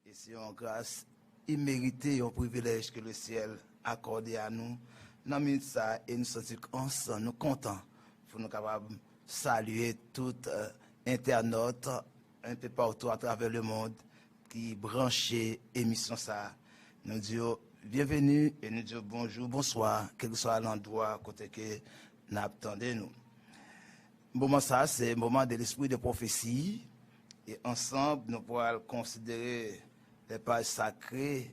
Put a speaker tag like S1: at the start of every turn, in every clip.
S1: Et c'est une grâce imméritée, un privilège que le ciel a accordé à nous. Nous ça et nous sommes ensemble, nous contents pour nous capables de saluer tout internaute un peu partout à travers le monde qui branché émission ça. Nous disons bienvenue et nous disons bonjour, bonsoir, quel que soit l'endroit côté que nous attendons nous. Moment ça, c'est le moment de l'esprit de prophétie et ensemble nous pourrons considérer les pages sacrées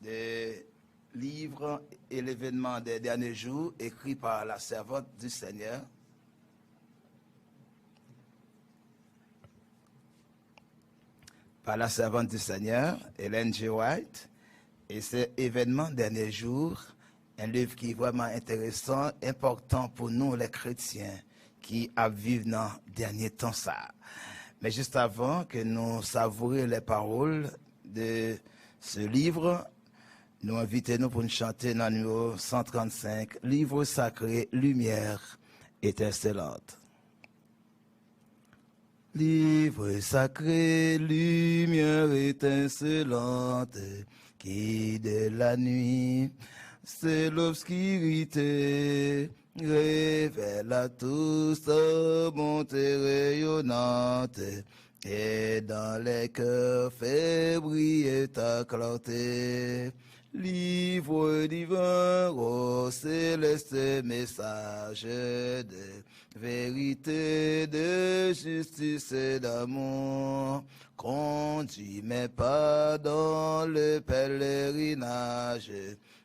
S1: des livres et l'événement des derniers jours écrit par la servante du Seigneur. Par la servante du Seigneur, Ellen G. White. Et c'est événement derniers jours, un livre qui est vraiment intéressant, important pour nous les chrétiens qui vivent dans les derniers temps ça. Mais juste avant que nous savourions les paroles de ce livre, nous invitons pour nous chanter dans le numéro 135, Livre sacré, lumière étincelante. Livre sacré, lumière étincelante, qui de la nuit, c'est l'obscurité, révèle à tous ta bonté rayonnante, et dans les cœurs fait briller ta clarté. Livre divin, ô céleste message de vérité, de justice et d'amour, conduis mes pas dans le pèlerinage.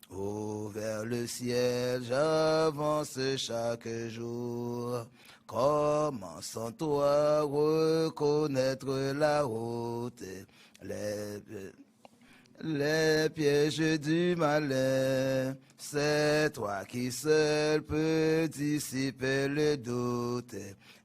S1: Oh, vers le ciel, j'avance chaque jour. Comment sans toi reconnaître la route, les pièges du malin, c'est toi qui seul peux dissiper le doute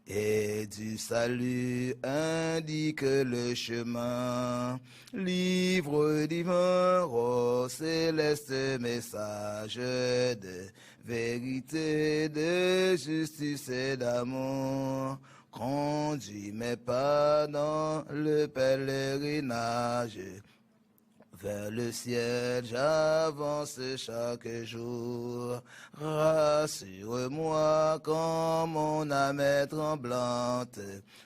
S1: et du salut indique le chemin. Livre divin, ô céleste message de vérité, de justice et d'amour, conduis mes pas dans le pèlerinage. Vers le ciel, j'avance chaque jour. Rassure-moi quand mon âme est tremblante.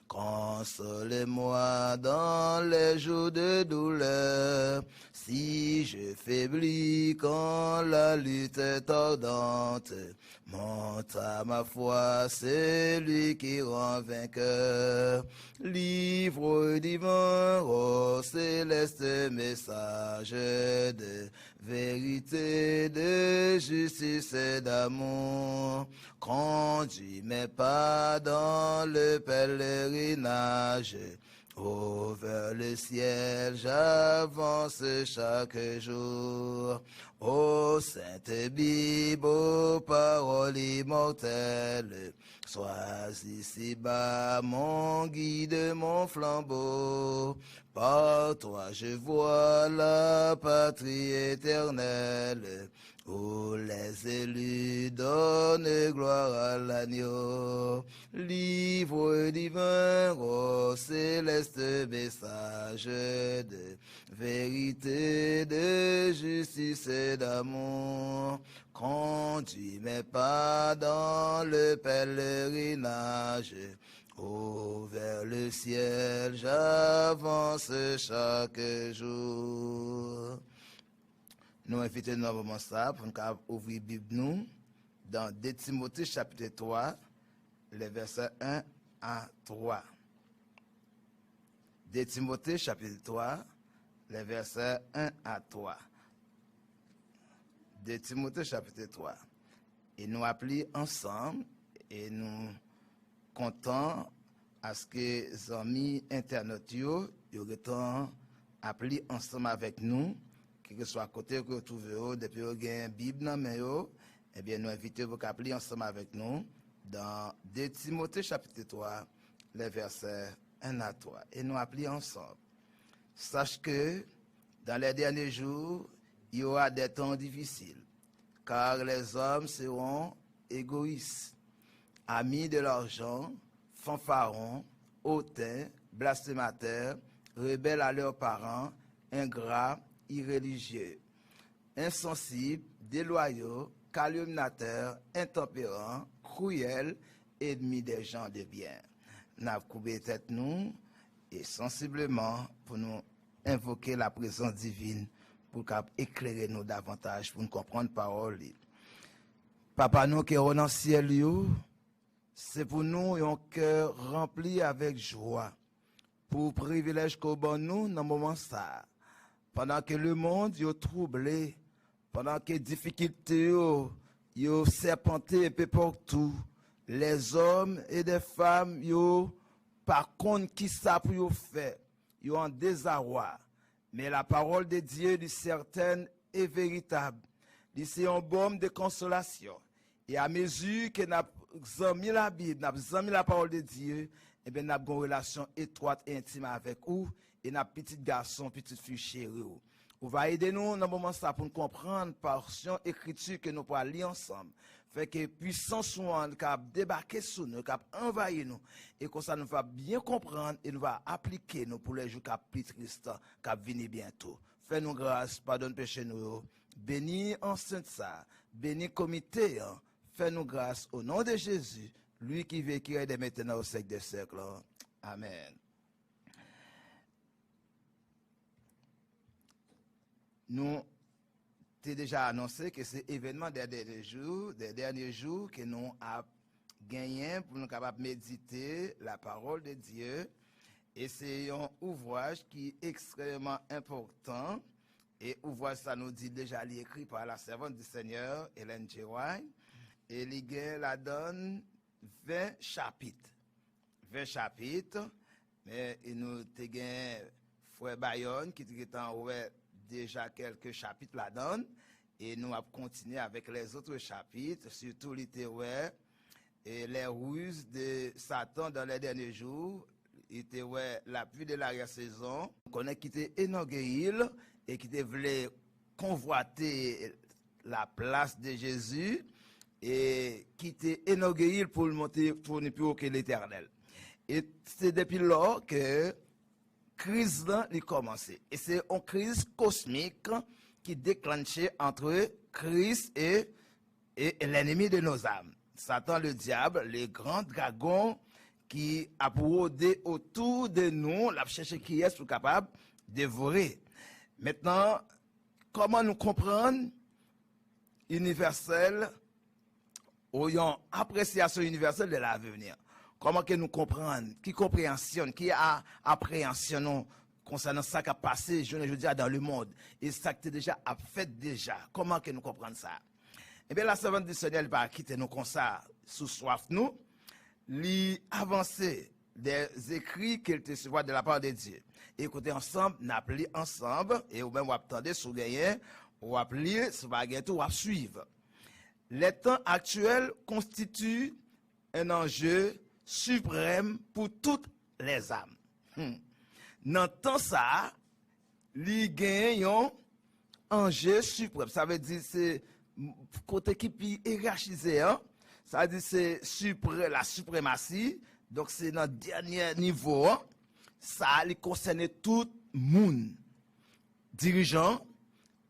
S1: Console-moi dans les jours de douleur. Si je faiblis quand la lutte est ardente, monte à ma foi celui qui rend vainqueur. Livre divin, ô céleste message de vérité, de justice et d'amour, conduis mes pas dans le pèlerinage. Oh, vers le ciel, j'avance chaque jour. Ô Sainte Bible, ô parole immortelle, sois ici-bas mon guide, mon flambeau. Par toi je vois la patrie éternelle, où les élus donnent gloire à l'agneau. Livre divin, ô céleste message de vérité, de justice et d'amour, conduis mes pas dans le pèlerinage. Oh, vers le ciel, j'avance chaque jour. Nous invitons dans le moment ça pour nous ouvrir la Bible nous dans 2 Timothée chapitre 3, les versets 1 à 3. 2 Timothée chapitre 3, les versets 1 à 3. 2 Timothée chapitre 3. Et nous appelons ensemble et nous comptons à ce que les amis internautes auraient appelé ensemble avec nous, quel que soit à côté que vous trouvez, depuis que vous avez une Bible dans la main, eh bien, nous invitons vous à appeler ensemble avec nous dans 2 Timothée chapitre 3, les versets 1 à 3. Et nous appelons ensemble. Sache que dans les derniers jours, il y aura des temps difficiles, car les hommes seront égoïstes, amis de l'argent, fanfarons, hautains, blasphémateurs, rebelles à leurs parents, ingrats, irréligieux, insensibles, déloyaux, calomniateurs, intempérants, cruels, ennemis des gens de bien. Nous avons coupé tête nous et sensiblement pour nous invoquer la présence divine pour éclairer nous davantage, pour nous comprendre la parole. Papa nous qui est dans le ciel, c'est pour nous un cœur rempli avec joie, pour privilège qu'on donne nous dans le moment ça. Pendant que le monde est troublé, pendant que les difficultés sont serpentées un peu partout, les hommes et les femmes, par contre, qui ça pour faire, ils sont en désarroi. Mais la parole de Dieu est certaine et véritable. C'est un baume de consolation. Et à mesure que nous avons mis la Bible, nous avons mis la parole de Dieu, et bien nous avons une relation étroite et intime avec vous, et nous avons petit garçon, petite fille chérie. Vous va aider nous dans le moment ça pour nous comprendre portion écriture que nous pourrons lire ensemble. Fait que puissance soit qui a débarqué sur nous, qui a envahi nous, et que ça nous va bien comprendre et nous va appliquer nous pour les jours qui plus tristes, qui venir bientôt. Fais-nous grâce, pardonne péché nous, bénis enceinte ça, bénis comité, fais-nous grâce au nom de Jésus, lui qui vit qui est de maintenant au siècle des siècles. Amen. Nous t'ai déjà annoncé que c'est événement des derniers jours que nous avons gagné pour nous capables méditer la parole de Dieu. Et c'est un ouvrage qui est extrêmement important. Et ouvrage, ça nous dit déjà, il est écrit par la servante du Seigneur, Ellen G. White. Et il la donne 20 chapitres. 20 chapitres. Mais il nous a gagné Frère Bayonne qui est en ouais déjà quelques chapitres la donne. Et nous allons continuer avec les autres chapitres, surtout littéraires et les ruses de Satan dans les derniers jours. Il était la pluie de l'arrière-saison. On connaît qui était inauguré et qui voulait convoiter la place de Jésus et qui était inauguré pour le monter pour ne plus aucun l'Éternel. Et c'est depuis lors que crise là a commencé. Et c'est une crise cosmique qui déclenchait entre Christ et l'ennemi de nos âmes. Satan, le diable, les grands dragons qui a rôdé autour de nous, la chercher qui est capable de dévorer. Maintenant, comment nous comprendre universel, ou une appréciation universelle de l'avenir? Comment que nous comprenons, qui compréhension, qui a appréhension concernant ça qui a passé, je veux dire, dans le monde, et ça qui est déjà a fait déjà. Comment que nous comprenons ça? Eh bien, la servante du Seigneur, elle va quitter nous comme ça, sous soif nous, lui avancer des écrits qu'elle te reçoit de la part de Dieu. Écoutez ensemble, nous appelons ensemble, et ou même vous attendez sous gagner, ou appeler, sous baguette, ou à suivre. Les temps actuels constituent un enjeu suprême pour toutes les âmes. Dans le temps ça, li gagne un enjeu suprême. Ça veut dire c'est côté qui est hiérarchisé, hein? Ça veut dire c'est la suprématie. Donc c'est dans le dernier niveau. Hein? Ça li concerne tout le monde. Dirigeants,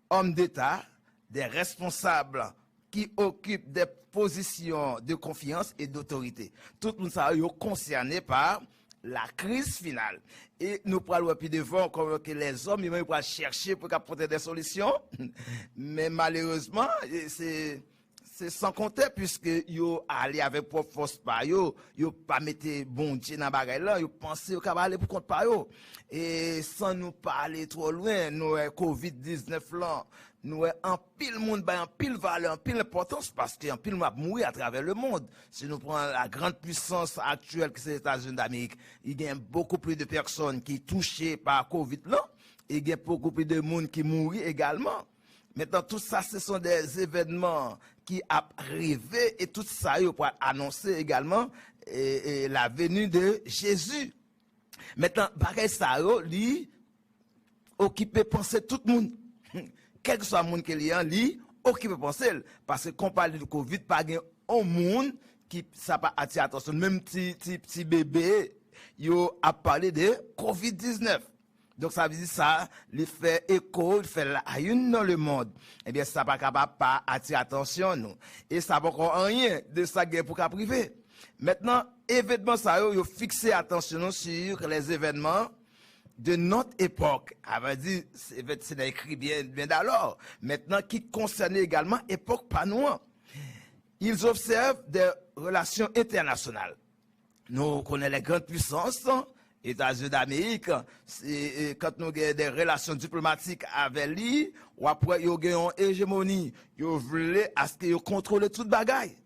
S1: hommes d'État, des responsables qui occupent des positions de confiance et d'autorité. Tout le monde est concerné par la crise finale. Et nous parlons plus devant comme que les hommes, ils vont chercher pour apporter des solutions. Mais malheureusement, c'est sans compter puisque yo allé avec propre force par yo pas mettre bon Dieu dans bagaille là, yo penser yo capable aller pour compte par yo. Et sans nous parler trop loin, nous Covid-19 là, nous en pile monde ba en pile valeur, en pile importance parce que en pile m'a mourir à travers le monde. Si nous prenons la grande puissance actuelle que c'est les États-Unis d'Amérique, il y a beaucoup plus de personnes qui touchées par Covid là, et il y a beaucoup plus de monde qui mourent également. Maintenant, tout ça, ce sont des événements qui arrivent et tout ça, il faut annoncer également la venue de Jésus. Maintenant, pareil, ça, lui, occupé penser tout le monde. Quel que soit le monde qui est en lui, occupé penser. Parce que quand on parle de Covid, pas un monde qui ça pas attirer attention. Même petit bébé, il a parlé de Covid-19. Donc ça veut dire ça, il fait écho, il fait la une dans le monde. Eh bien, ça pas capable pas attirer attention nous. Et ça pas encore rien de ça guerre pour qu'à privé. Maintenant, événements ça yo fixé attention sur les événements de notre époque. Ça veut dire c'est écrit bien d'alors. Maintenant qui concerne également époque pas nous. Ils observent des relations internationales. Nous connaissons les grandes puissances, États-Unis d'Amérique, quand nous avons des relations diplomatiques avec lui, ou après ils ont une hégémonie, ils veulent à ce qu'ils contrôlent toute bagaille.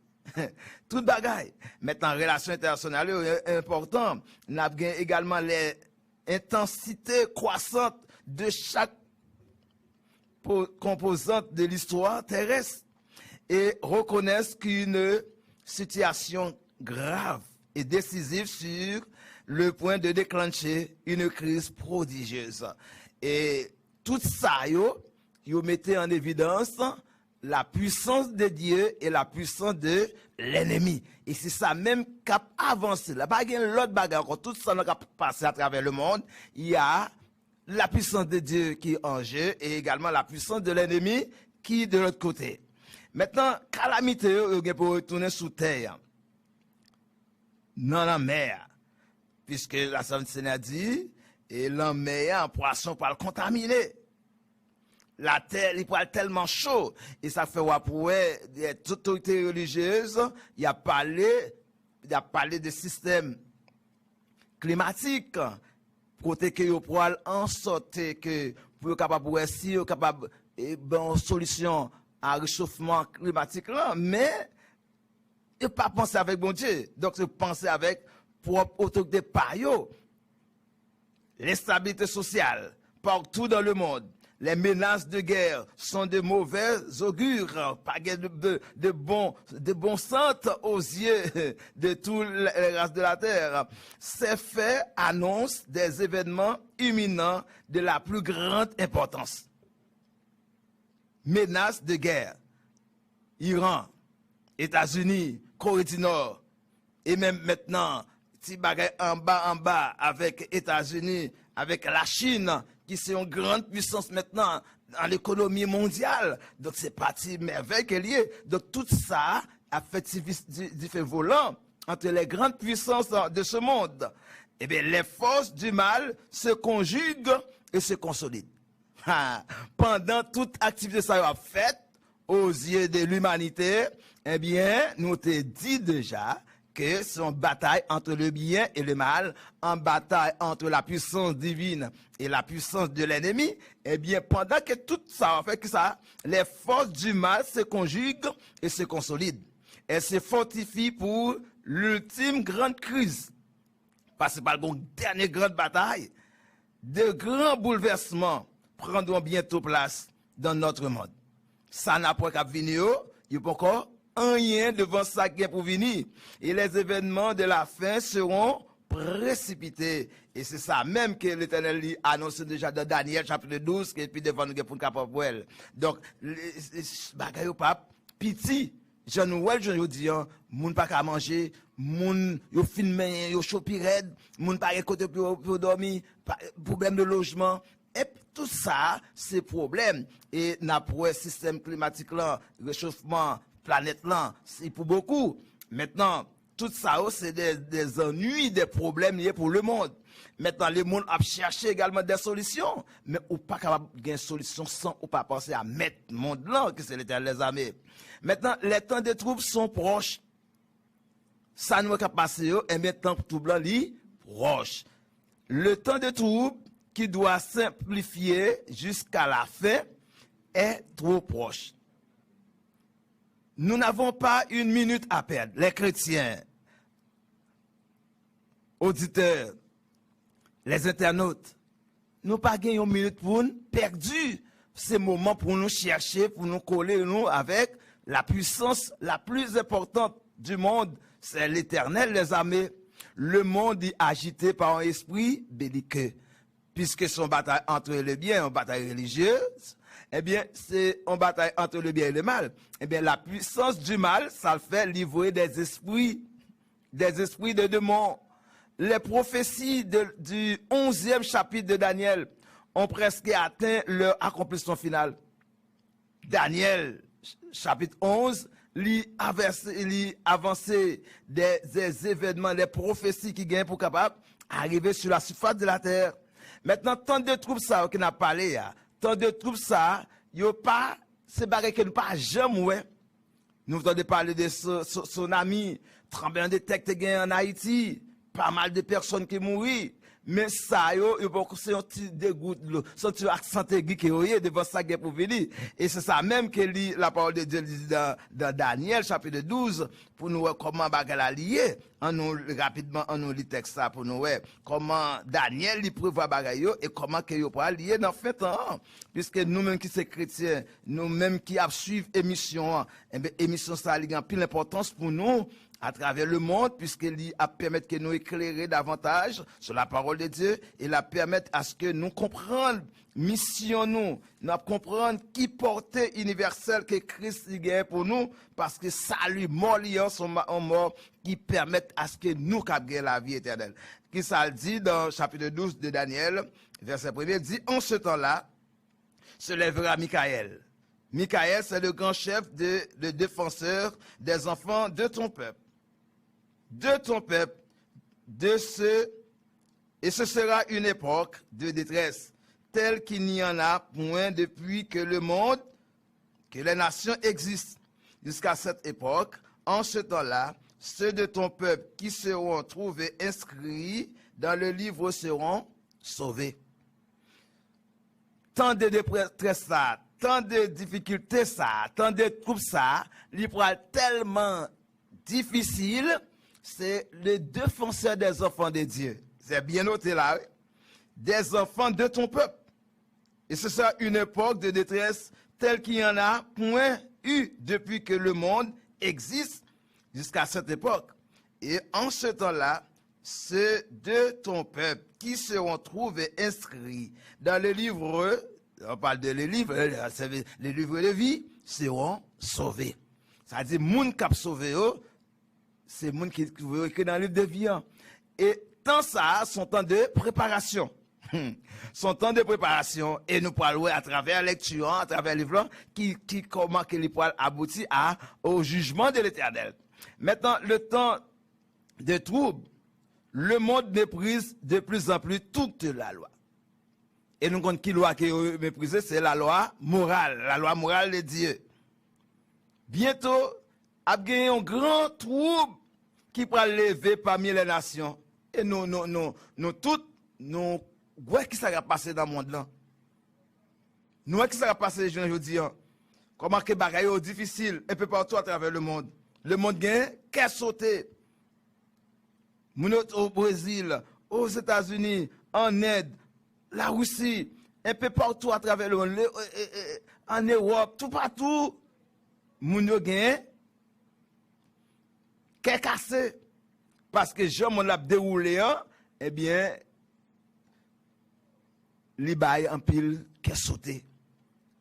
S1: Toute bagaille. Maintenant, relations internationales, c'est important. Nous avons également les intensités croissantes de chaque composante de l'histoire terrestre et reconnaissent qu'une situation grave et décisive sur le point de déclencher une crise prodigieuse. Et tout ça, yo mettait en évidence la puissance de Dieu et la puissance de l'ennemi. Et c'est ça même qui a avancé. Là, pas l'autre bagarre, encore tout ça qui a passé à travers le monde, il y a la puissance de Dieu qui est en jeu et également la puissance de l'ennemi qui est de l'autre côté. Maintenant, calamité, il pour retourner sous terre, dans la mer, puisque la Sainte Seigneur dit, et la mer, en poisson, pour le contaminer. La terre, il est tellement chaud, et ça fait pour les autorités religieuses, il a parlé de système climatique, côté que vous pouvez en sortir que pour capable si vous capable bon solution à réchauffement climatique là, mais et pas penser avec bon Dieu. Donc c'est penser avec propre autorité par yo. L'instabilité sociale partout dans le monde. Les menaces de guerre sont de mauvais augures, pas de bons sens aux yeux de toutes les races de la terre. Ces faits annoncent des événements imminents de la plus grande importance. Menaces de guerre. Iran, États-Unis, Corée du Nord, et même maintenant, si bagaille en bas avec États-Unis, avec la Chine, qui c'est une grande puissance maintenant dans l'économie mondiale. Donc c'est parti merveille qu'elle y est. Donc tout ça a fait différents volants entre les grandes puissances de ce monde. Eh bien, les forces du mal se conjuguent et se consolident. Pendant toute activité ça a faite aux yeux de l'humanité, eh bien, nous te dit déjà que c'est une bataille entre le bien et le mal, en bataille entre la puissance divine et la puissance de l'ennemi. Eh bien, pendant que tout ça a fait que ça, les forces du mal se conjuguent et se consolident. Elles se fortifient pour l'ultime grande crise. Parce que par une dernière grande bataille, de grands bouleversements prendront bientôt place dans notre monde. Ça n'a pas qu'à venir, il n'y a pas encore rien devant ça qui est pour venir. Et les événements de la fin seront précipités. Et c'est ça même que l'Éternel annonce déjà dans Daniel chapitre 12, et puis devant nous pour nous capable. Donc, bagay au pape, piti, j'en ouel, j'en dis, moun pas qu'à manger, moun yo filmé, yo chopi red, moun pas côté pour dormir, problème de logement. Et tout ça, c'est problème. Et n'a pas système climatique là, réchauffement, planète là, c'est pour beaucoup. Maintenant, tout ça, c'est des ennuis, des problèmes liés pour le monde. Maintenant, le monde a cherché également des solutions, mais ou pas capable de gagner une solution sans ou pas penser à mettre le monde là, que c'est l'Éternel les armées. Maintenant, les temps de troubles sont proches. Ça nous a passé, et maintenant, tout blanc li proche. Le temps de troubles qui doit simplifier jusqu'à la fin est trop proche. Nous n'avons pas une minute à perdre. Les chrétiens, auditeurs, les internautes, nous pas gagné une minute pour nous perdu. C'est le moment pour nous chercher, pour nous coller nous avec la puissance la plus importante du monde. C'est l'Éternel, les armées. Le monde est agité par un esprit belliqueux. Puisque c'est une bataille entre le bien et une bataille religieuse, eh bien, c'est une bataille entre le bien et le mal. Eh bien, la puissance du mal, ça le fait livrer des esprits de démons. Les prophéties du 11e chapitre de Daniel ont presque atteint leur accomplissement final. Daniel, chapitre 11, lit avancer des événements, des prophéties qui gagnent pour capable arriver sur la surface de la terre. Maintenant, tant de troupes ça qu'on a parlé, tant de troupes ça, yo pas, c'est barré que nous pas jamais, ouais. Nous entendons parler de tsunami, tremblement de terre qui gagne en Haïti, pas mal de personnes qui mourent. Mais ça, c'est un petit dégoût, c'est un petit accent aigu qui est devant ça qui est pour venir. Et c'est ça même que lit la parole de Dieu dans Daniel, chapitre 12, pour nous voir comment bagala lié. Rapidement, on nous lit texte ça pour nous voir comment Daniel lui prévoit bagayo et comment que yo pourra lier dans fin temps. Puisque nous-mêmes qui sommes chrétiens, nous-mêmes qui suivons émission, émission ça a une pile importance pour nous à travers le monde, puisqu'elle a permettre que nous éclairer davantage sur la parole de Dieu et la permettre à ce que nous comprenions mission nous comprendre qui portée universelle que Christ a pour nous, parce que salut mort liant son mort qui permettent à ce que nous captions la vie éternelle. Qui ça le dit dans chapitre 12 de Daniel, verset 1er, dit en ce temps-là se lèvera Michaël. Michaël, c'est le grand chef le défenseur des enfants de ton peuple. De ton peuple, et ce sera une époque de détresse, telle qu'il n'y en a point depuis que le monde, que les nations existent. Jusqu'à cette époque, en ce temps-là, ceux de ton peuple qui seront trouvés inscrits dans le livre seront sauvés. Tant de détresse ça, tant de difficultés ça, tant de troubles ça, il pourra tellement difficile. C'est le défenseur des enfants de Dieu. C'est bien noté là. Oui? Des enfants de ton peuple. Et ce sera une époque de détresse telle qu'il n'y en a point eu depuis que le monde existe jusqu'à cette époque. Et en ce temps-là, ceux de ton peuple qui seront trouvés inscrits dans le livre, on parle de les livres de vie, seront sauvés. Ça dit, moun kap sauvé, c'est le monde qui est écrit dans le livre de vie. Et tant ça, son temps de préparation. Son temps de préparation. Et nous parlons à travers la lecture, à travers le livre, comment que les poils aboutit au jugement de l'Éternel. Maintenant, le temps de trouble, le monde méprise de plus en plus toute la loi. Et nous comptons qui loi qui est méprisée, c'est la loi morale de Dieu. Bientôt, a gagné un grand trouble qui va lever parmi les nations. Et nous toutes, nous voyons qui ça va passer dans le monde là. Nous voyons qui ça va passer aujourd'hui. Comment que bagaille est difficile un peu partout à travers le monde. Le monde gagne, qu'est sauté. Au Brésil, aux États-Unis, en Inde, la Russie, un peu partout à travers le monde, en Europe, tout partout, moun yo gagne qu'est cassé. Parce que Jean mon l'a déroulé, eh bien, li bay en pile qu'est sauté.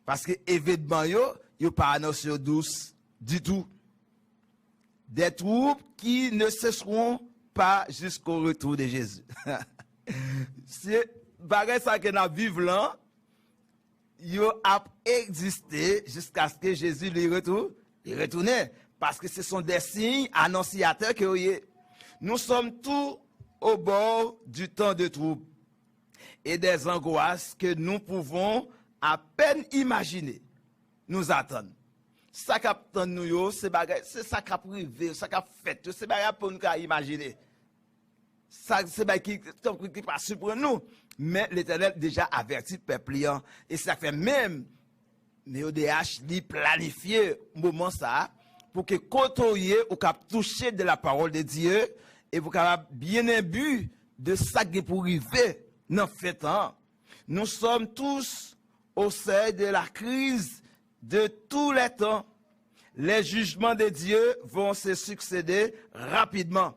S1: Parce que événement yo pas annoncé douce du tout. Des troubles qui ne cesseront pas jusqu'au retour de Jésus. C'est bagay ça que nous vivons là, yo a existé jusqu'à ce que Jésus lui retourne. Il retournait. Parce que ce sont des signes annonciateurs que nous sommes tous au bord du temps de trouble et des angoisses que nous pouvons à peine imaginer nous attendent. Ça qu'attend nous, c'est ça qu'a privé, ça qu'a fait, c'est bagay pour nous imaginer. Ça c'est bagay qui passe pour nous, mais l'Éternel déjà averti le peuple et ça fait même ODH li planifier moment ça pour que côtoyer ou cap toucher de la parole de Dieu et vous capable bien imbu de ça qui pour arriver dans fait temps. Nous sommes tous au seuil de la crise de tous les temps. Les jugements de Dieu vont se succéder rapidement.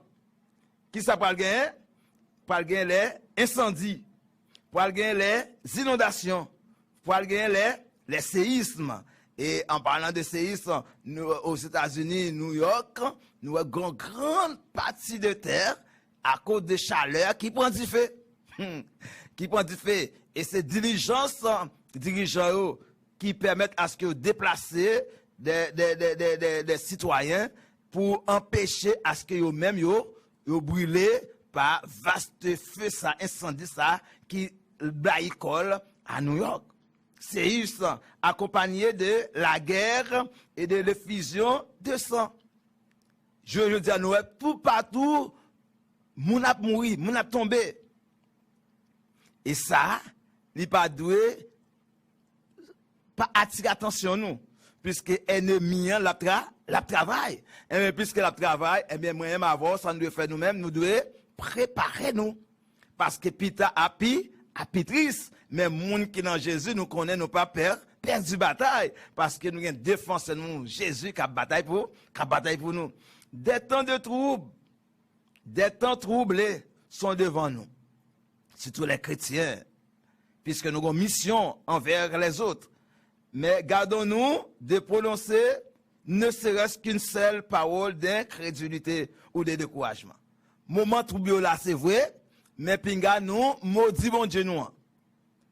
S1: Qui ça parle gain? Parle gain les incendies, parle gain les inondations, parle gain les séismes. Et en parlant de séismes, nous, aux États-Unis, New York, nous avons une grande partie de terre à cause de chaleur qui prend du feu. Qui prend du feu. Et c'est diligence dirigeants qui permettent à ce que déplacer des citoyens pour empêcher à ce que eux-mêmes yo brûlé par vaste feu ça incendie ça qui baïcole à New York. C'est juste accompagné de la guerre et de l'effusion de sang. Je veux dire, nous, tout partout, moun ap mouri, moun ap tombé. Et ça, il pas doué, pas attirer attention nous, puisque ennemi la travail. Et bien, puisque la travail, et bien, moi-même avant, ça nous doit faire nous-mêmes, nous devons préparer nous. Parce que Pita api, apitris, mais moun qui dans Jésus, nous connaissons, nous pas perdu bataille. Parce que nous avons défense nous, Jésus qui a bataille pour nous. Des temps de troubles, des temps troublés sont devant nous. Surtout les chrétiens, puisque nous avons une mission envers les autres. Mais gardons-nous de prononcer ne serait-ce qu'une seule parole d'incrédulité ou de découragement. Moment troublé là, c'est vrai, mais pinga nous maudit bon Dieu nous.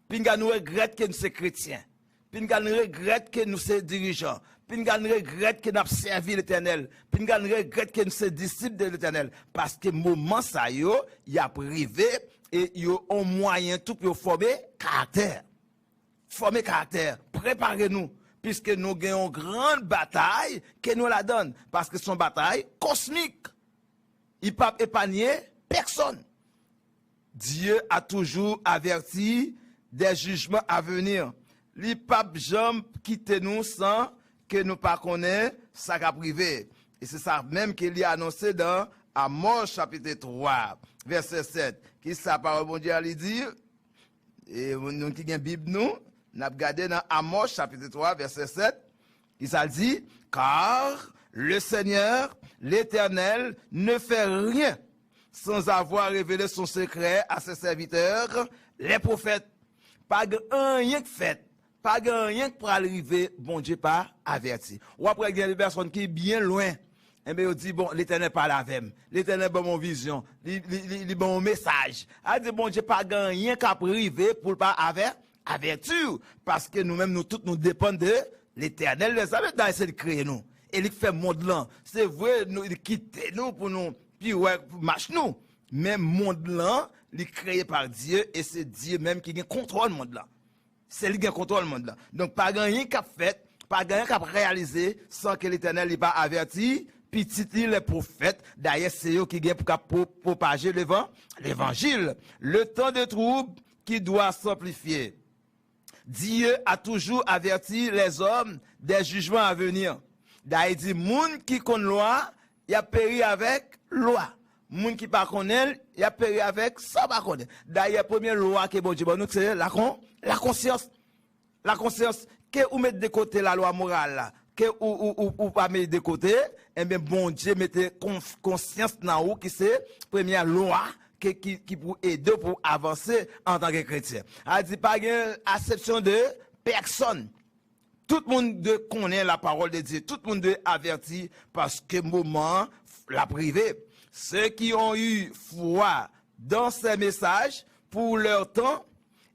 S1: Pinga nous regrette que nous sommes chrétiens. Pinga nous regrette que nous sommes dirigeants. Pinga nous regrette que nous avons servi l'Éternel. Pinga nous regrette que nous sommes disciples de l'Éternel. Parce que moment ça yo, y a privé et y a un moyen tout pour former caractère. Former caractère. Préparez-nous. Puisque nous gagnons une grande bataille que nous la donne. Parce que c'est une bataille cosmique. Il ne peut pas épargner personne. Dieu a toujours averti des jugements à venir. Il ne peut pas jamais quitter nous sans que nous ne connaissions ça qu'a privé. Et c'est ça même qu'il a annoncé dans Amos chapitre 3, verset 7. Qui sa parole bon Dieu lui dit, et nous qui avons la Bible, nous avons regardé dans Amos chapitre 3, verset 7, qui ça dit, car le Seigneur, l'Éternel, ne fait rien sans avoir révélé son secret à ses serviteurs, les prophètes. Pas rien fait, pas rien pour arriver, bon Dieu pas averti. Ou après, il y a des personnes qui sont bien loin. Eh bien, on dit, bon, l'Éternel parle avec moi. L'Éternel bon mon vision. Il bon mon message. Elle dit, bon Dieu pas rien qu'à arriver pour pas avertir. Parce que nous-mêmes, nous tous, nous dépendons de l'Éternel. Les amis, dans essayer de créer nous. Et il fait monde là. C'est vrai, il quitte nous pour nous, puis ouais, marche nous. Mais monde là, il est créé par Dieu et c'est Dieu même qui contrôle le monde là. C'est lui qui contrôle le monde là. Donc, pas rien qu'a fait, pas rien qu'a réalisé sans que l'Éternel n'ait pas averti. Petit les prophètes, d'ailleurs, c'est eux qui viennent pour propager l'évangile. Le temps de trouble qui doit s'amplifier. Dieu a toujours averti les hommes des jugements à venir. D'ailleurs, il dit, moun qui connaît loi, il a péri avec loi. Moun qui pas connaît, il a péri avec ça pas connaît. D'ailleurs, première loi que bon Dieu nous c'est la conscience. La conscience que ou mettre de côté la loi morale là, que ou pas mettre de côté, eh bien bon Dieu mettez conscience dans ou qui c'est première loi qui pour aider pour avancer en tant que chrétien. A dit pas une acception de personne. Tout le monde connaît la parole de Dieu. Tout le monde est averti parce que moment la privé. Ceux qui ont eu foi dans ces messages pour leur temps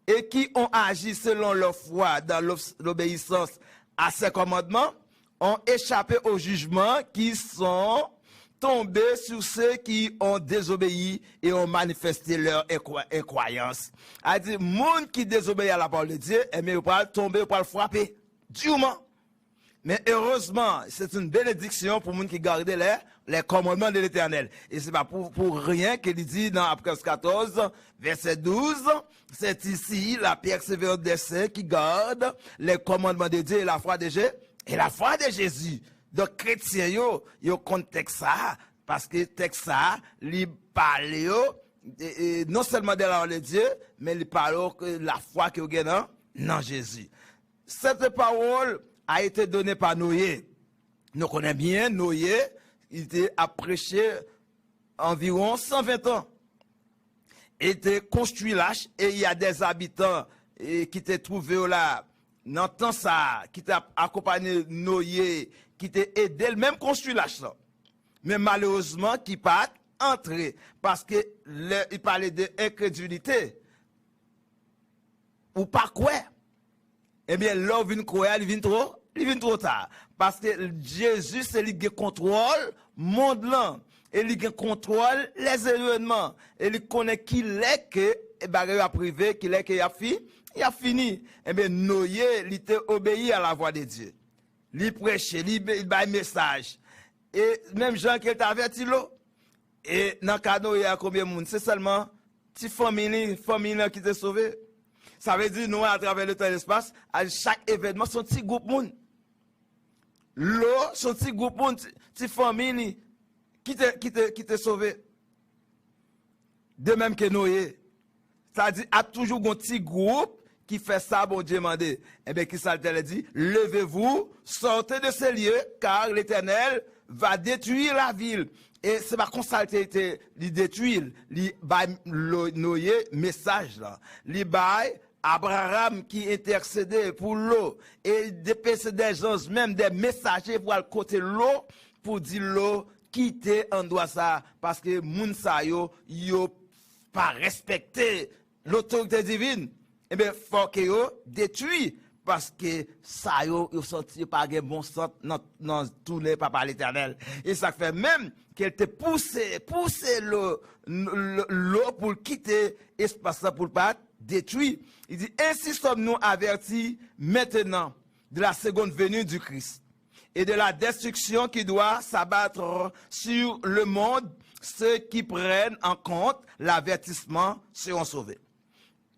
S1: et qui ont agi selon leur foi dans l'obéissance à ces commandements ont échappé au jugement qui sont tombés sur ceux qui ont désobéi et ont manifesté leur incroyance. A dit, monde qui désobéit à la parole de Dieu, eh bien, il va tomber, il va frapper durement. Mais heureusement, c'est une bénédiction pour les gens qui gardent les commandements de l'Éternel. Et c'est pas pour rien qu'il dit dans Apocalypse 14, verset 12, c'est ici la persévérance des saints qui gardent les commandements de Dieu et la foi de Jésus. Donc, chrétiens, yo contexte ça, parce que texte ça, li parle non seulement de la parole de Dieu, mais il parle de la foi que vous avez dans Jésus. Cette parole a été donnée par Noé. Nous connaissons bien Noé, il a prêché environ 120 ans. Il était construit là, et il y a des habitants qui étaient trouvés là, dans temps ça, qui étaient accompagnés Noé, qui étaient aidés, même construit là. Mais malheureusement, qui pas entré, parce que il parlait d'incrédulité. ou pas quoi, eh bien, là, il vient trop tard. Parce que Jésus, c'est lui qui contrôle le monde là. Et lui qui contrôle les événements. Et lui connaît qui l'est que, il a privé, qui l'est qu'il a fini. Il a fini. Eh bien, Noé, il était obéi à la voix de Dieu. Il prêchait, il bat un message. Et même Jean qui t'a averti là. Et dans le cas de Noé, il y a combien de monde? C'est seulement petite famille qui t'a sauvé. Ça veut dire, nous, à travers le temps et l'espace, à chaque événement, son petit groupe monde. L'eau, son petit groupe monde, petite famille qui t'a sauvé. De même que Noé. Ça dit, a toujours un petit groupe qui fait ça, bon Dieu m'a dit. Eh bien, qui ça te dit? Levez-vous, sortez de ces lieux, car l'Éternel va détruire la ville. Et c'est pas comme ça qu'il détruire. Il baille Noé message là. Il baille Abraham qui intercédait pour l'eau. Et dépêche des gens, même des messagers pour aller côté l'eau, pour dire l'eau, quitter en doit ça. Parce que moun sa yo pas respecté l'autorité divine. Eh bien, faut que yo détruit. Parce que ça yo senti pas un bon sens dans tous les papas l'Éternel. Et ça fait même qu'elle te poussé l'eau pour quitter l'espace pour pas détruire. Il dit, ainsi sommes-nous avertis maintenant de la seconde venue du Christ et de la destruction qui doit s'abattre sur le monde. Ceux qui prennent en compte l'avertissement seront sauvés.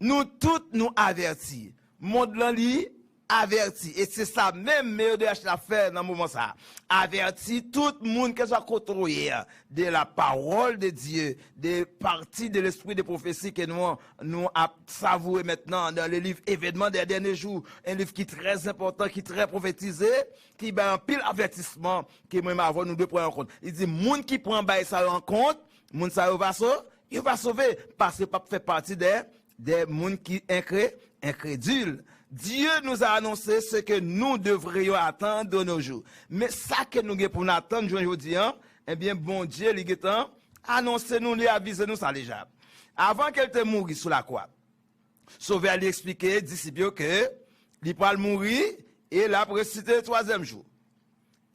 S1: Nous tous nous avertis. Monde l'enli averti. Et c'est ça même meilleur de la faire dans le moment ça. Averti tout le monde qui soit contrôlé de la parole de Dieu, des parties de l'esprit de prophétie que nous a savouré maintenant dans le livre Événements des derniers jours. Un livre qui est très important, qui est très prophétisé, qui a un pile avertissement que même avant nous devons prendre en compte. Il dit, monde qui prend ça en compte, monde ça il va sauver parce que pas fait partie des monde qui incrédules. Dieu nous a annoncé ce que nous devrions attendre de nos jours. Mais ça que nous avons pour nous attendre aujourd'hui, eh bien, bon Dieu, il a annoncé nous, il a avisé nous ça déjà. Avant qu'elle te mourir sous la croix, Sauveur lui expliquer, disciple, que il va mourir et il a ressuscité le troisième jour.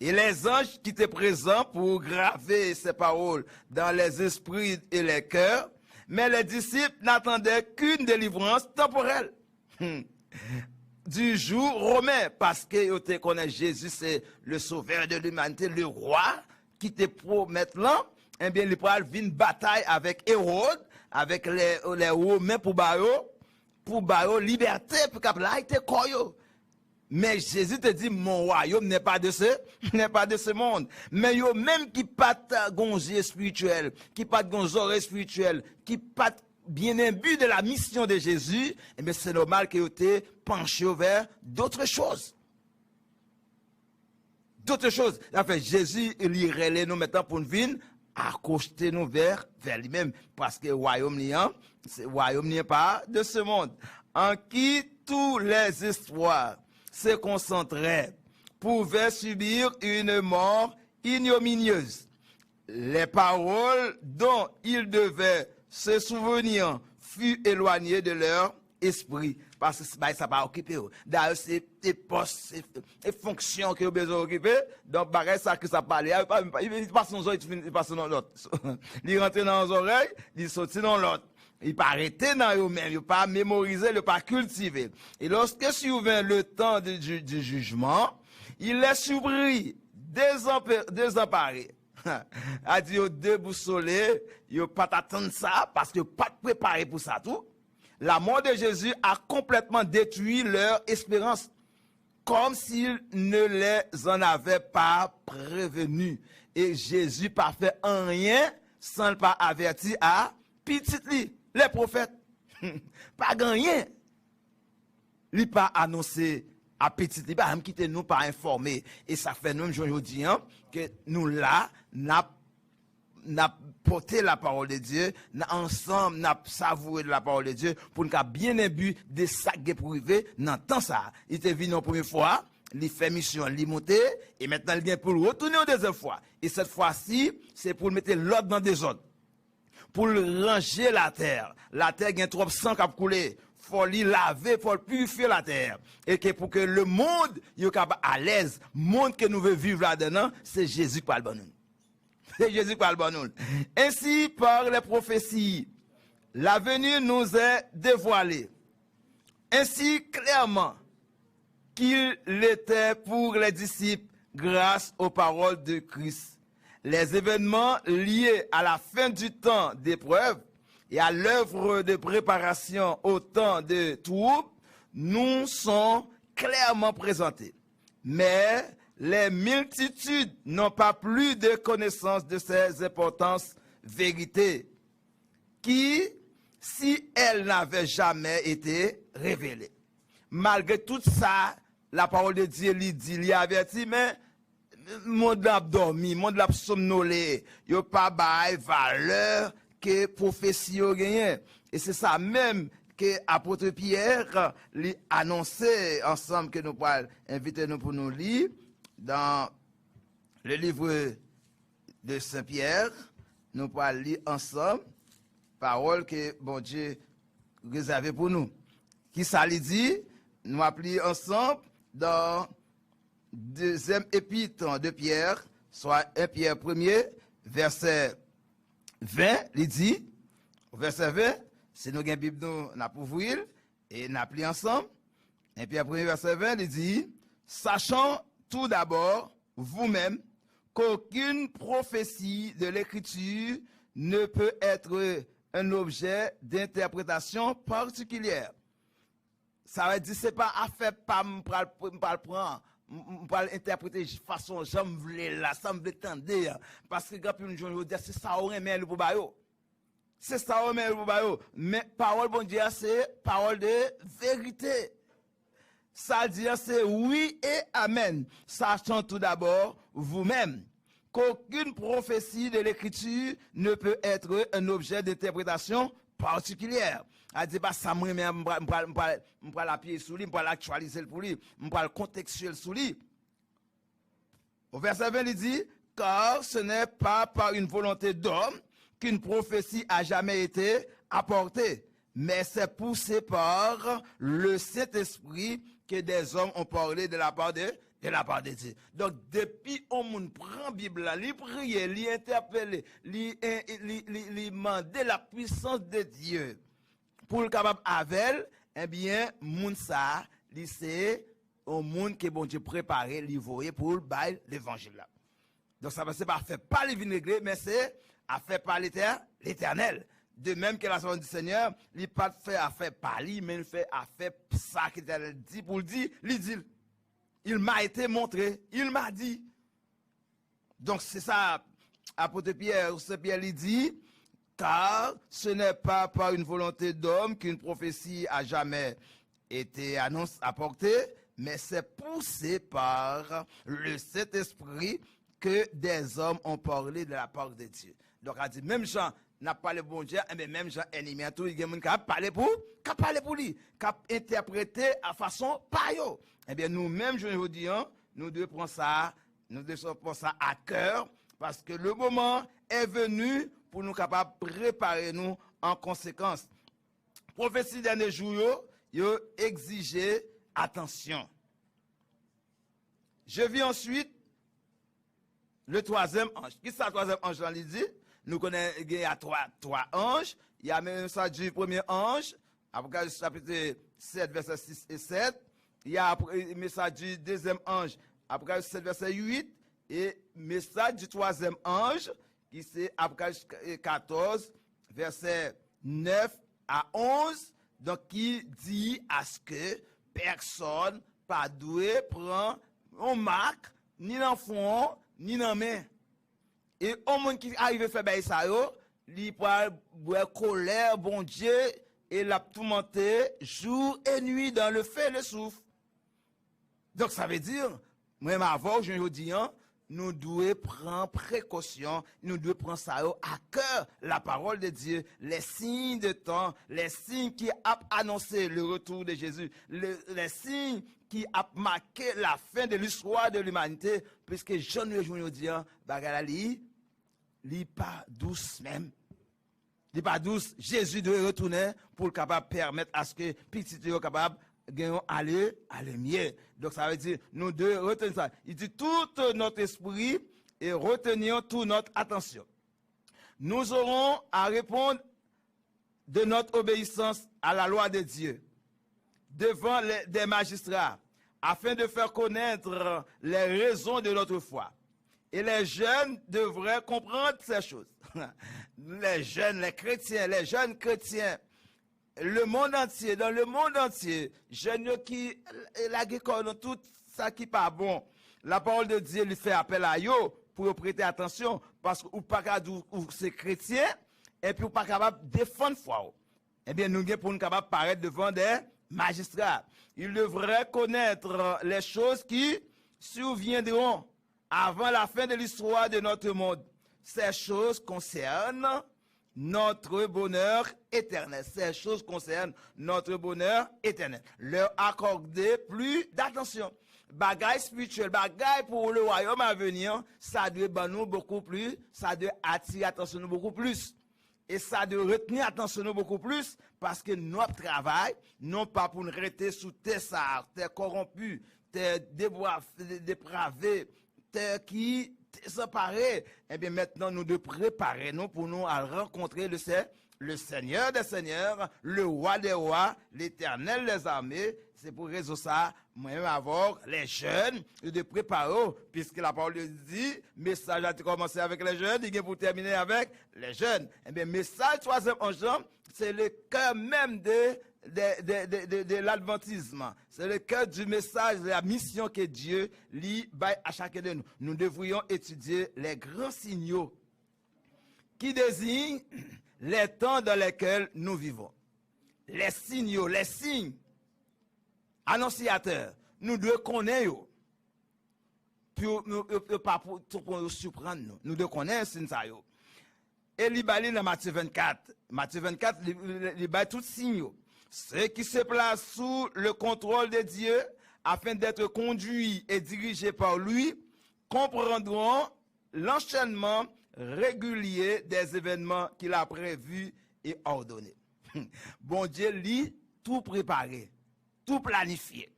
S1: Et les anges qui étaient présents pour graver ces paroles dans les esprits et les cœurs, mais les disciples n'attendaient qu'une délivrance temporelle. Du jour romain, parce que tu connais Jésus, c'est le sauveur de l'humanité, le roi qui te promet là, eh bien, il va une bataille avec Hérode, avec les Romains pour bailler liberté, pour qu'il ait koyo. Mais Jésus te dit, mon royaume n'est pas de ce monde. Mais yo même qui pas gonzier spirituel, qui pas gonzore spirituel, qui pas bien imbu de la mission de Jésus, eh bien, c'est normal qu'il ait penché vers d'autres choses. D'autres choses. En fait, Jésus, il irait nous maintenant pour nous venir accoster nous vers lui-même. Parce que le royaume n'est pas de ce monde. En qui tous les espoirs se concentraient pouvaient subir une mort ignominieuse. Les paroles dont ils devaient se souvenir fut éloigné de leur esprit. Parce que ça va occuper. D'ailleurs, c'est des postes, des fonctions que vous besoin occuper. Donc, pareil, ça que ça parle. Il passe dans l'autre, il passe dans l'autre. Il rentre dans les oreilles, il sort dans l'autre. Il pas arrêter dans eux-mêmes, il pas mémoriser, il pas cultiver. Et lorsque survint le temps du jugement, il les surprit, désemparés. A dit au déboussolé, yo pas attendre ça parce que pas préparé pour ça tout. La mort de Jésus a complètement détruit leur espérance, comme s'il ne les en avait pas prévenus. Et Jésus pas fait rien sans le pas avertir à petit les prophètes. Pas rien. Il pas annoncé à petit, il pas quitter nous pas informer. Et ça fait nous aujourd'hui que nous là n'a porté la parole de Dieu, ensemble n'a savouré de la parole de Dieu pour nous bien imbu des sacs privés dans temps ça. Il était venu une première fois, il fait mission, il monté et maintenant il vient pour retourner une deuxième fois. Et cette fois-ci, c'est pour mettre l'ordre dans des ordres. Pour ranger la terre. La terre a trop de sang qui a coulé. faut lui laver, faut purifier la terre. Et que pour que le monde soit capable à l'aise, le monde que nous voulons vivre là-dedans, c'est Jésus qui parle de nous. C'est Jésus qui parle de nous. Ainsi, par les prophéties, l'avenir nous est dévoilé. Ainsi clairement qu'il l'était pour les disciples grâce aux paroles de Christ. Les événements liés à la fin du temps d'épreuve et à l'œuvre de préparation au temps de trouble nous sont clairement présentés. Mais les multitudes n'ont pas plus de connaissance de ces importantes vérités qui, si elles n'avaient jamais été révélées. Malgré tout ça, la parole de Dieu lui dit, lui avertit, mais le monde l'a dormi, le monde l'a somnolé, il n'y a pas de valeur que prophétie a gagné. Et c'est ça même que l'apôtre Pierre lui annoncé ensemble que nous pourrons inviter nous pour nous lire dans le livre de Saint-Pierre. Nous pourrons lire ensemble parole que bon Dieu réservé pour nous. Qui ça lui dit? Nous appelons ensemble dans deuxième épître de Pierre, soit 1 Pierre 1er, verset 20, il dit, verset 20, c'est nous avons une Bible, nous avons ouvert et nous appelons ensemble. 1 Pierre 1er, verset 20, il dit, sachant tout d'abord, vous-même, qu'aucune prophétie de l'Écriture ne peut être un objet d'interprétation particulière. Ça veut dire, c'est pas affaire pas me prendre, pour interpréter de façon j'aime voulais là, ça me veut tendre parce que quand une journée dire c'est ça aurait mais pour bayo. C'est ça aurait mais pour bayo, mais parole bon Dieu c'est parole de vérité. Ça dit c'est oui et amen. Sachant tout d'abord vous-même qu'aucune prophétie de l'Écriture ne peut être un objet d'interprétation particulière. A dit pas ça moi mais m'pa la pied sous lui, m'pa l'actualiser pour lui, m'pa le contextuel sous lui. Au verset 20 il dit car ce n'est pas par une volonté d'homme qu'une prophétie a jamais été apportée, mais c'est poussé par le Saint-Esprit que des hommes ont parlé de la part de Dieu. Donc, depuis on prend la Bible, il prie, il interpelle, il demande la puissance de Dieu pour le capable avec, eh bien, moun ça, c'est un monde que bon Dieu préparé, livré pour l'évangile là. Donc, ça c'est pas fait par les vinaigres, mais c'est à fait par l'Éternel. De même que la parole du Seigneur, il n'est pas fait à faire par lui, mais il fait à faire ça qu'il a dit pour le dire, il dit. Il m'a été montré, il m'a dit. Donc c'est ça, apôtre Pierre, lui dit, car ce n'est pas par une volonté d'homme qu'une prophétie a jamais été apportée, mais c'est poussé par le Saint-Esprit que des hommes ont parlé de la part de Dieu. Donc a dit, même Jean n'a pas le bon Dieu, mais même Jean ennemi, tout il y a des gens qui a parlé pour lui, qui a interprété à façon payo. Eh bien, nous-mêmes, je vous dis, nous devons prendre ça à cœur, parce que le moment est venu pour nous capables de préparer nous en conséquence. Prophétie dernier jour, yo exigé attention. Je vis ensuite le troisième ange. Qui est le troisième ange dans l'idée? Nous connaissons, il y a trois anges. Il y a même ça du premier ange, Apocalypse chapitre 7, verset 6 et 7. Il y a le message du deuxième ange, Apocalypse 7, verset 8. Et le message du troisième ange, qui c'est Apocalypse 14, verset 9 à 11. Donc, qui dit à ce que personne pas doué prend un marque, ni dans le fond, ni dans la main. Et au monde qui arrive à faire ça, il peut colère, bon Dieu, et l'a tourmenté jour et nuit dans le feu et le souffle. Donc ça veut dire, même avant, je vous dis, nous devons prendre précaution, nous devons prendre ça à cœur, la parole de Dieu, les signes de temps, les signes qui ont annoncé le retour de Jésus, les signes qui ont marqué la fin de l'histoire de l'humanité, puisque je ne vous dis, bagarali, li pas douce même. Il pas douce, Jésus doit retourner pour capable permettre à ce que petit soit capable aller mieux. Donc ça veut dire nous devons retenir ça. Il dit tout notre esprit et retenir toute notre attention. Nous aurons à répondre de notre obéissance à la loi de Dieu devant des magistrats afin de faire connaître les raisons de notre foi. Et les jeunes devraient comprendre ces choses. Les jeunes, les chrétiens, les jeunes chrétiens, le monde entier, dans le monde entier, jeunes qui la dans tout ça qui pas bon. La parole de Dieu lui fait appel à eux pour prêter attention parce que ou pas capable ou c'est chrétien et puis ou pas capable défendre foi. Eh bien nous pour nous capable paraître devant des magistrats. Ils devraient connaître les choses qui surviendront avant la fin de l'histoire de notre monde. Ces choses concernent notre bonheur éternel. Ces choses concernent notre bonheur éternel. Leur accorder plus d'attention. Bagaille spirituel, bagaille pour le royaume à venir, ça doit nous beaucoup plus, ça doit attirer attention nous beaucoup plus. Et ça doit retenir attention nous beaucoup plus parce que notre travail, non pas pour nous rester sous terre corrompus, terre dépravés, terre qui s'emparer, eh bien maintenant nous devons préparer nous pour nous à rencontrer le Seigneur des Seigneurs, le Roi des Rois, l'Éternel des armées. C'est pour raison ça, moi-même avoir les jeunes, de préparer, puisque la parole dit, message a commencé avec les jeunes, il est pour terminer avec les jeunes. Eh bien, message troisième enjeu, c'est le cœur même de l'adventisme. C'est le cœur du message, de la mission que Dieu lit à chacun de nous. Nous devrions étudier les grands signaux qui désignent les temps dans lesquels nous vivons. Les signaux, les signes annonciateurs, nous devons connaître pour nous surprendre nous. Nous devons connaître ces signes. Et il y dans Matthieu 24. Matthieu 24, il y a tous les signaux. Ceux qui se placent sous le contrôle de Dieu, afin d'être conduits et dirigés par lui, comprendront l'enchaînement régulier des événements qu'il a prévus et ordonnés. Bon Dieu lit tout préparé, tout planifié.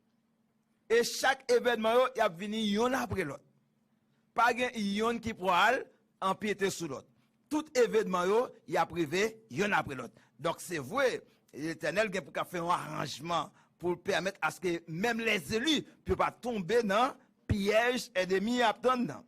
S1: Et chaque événement, il a venu yon après l'autre. Pas yon qui pourra empiéter sur l'autre. Tout événement, il a privé yon après l'autre. Donc c'est vrai, l'Éternel a pour faire un arrangement pour permettre à ce que même les élus ne puissent pas tomber dans le piège ennemi attendant.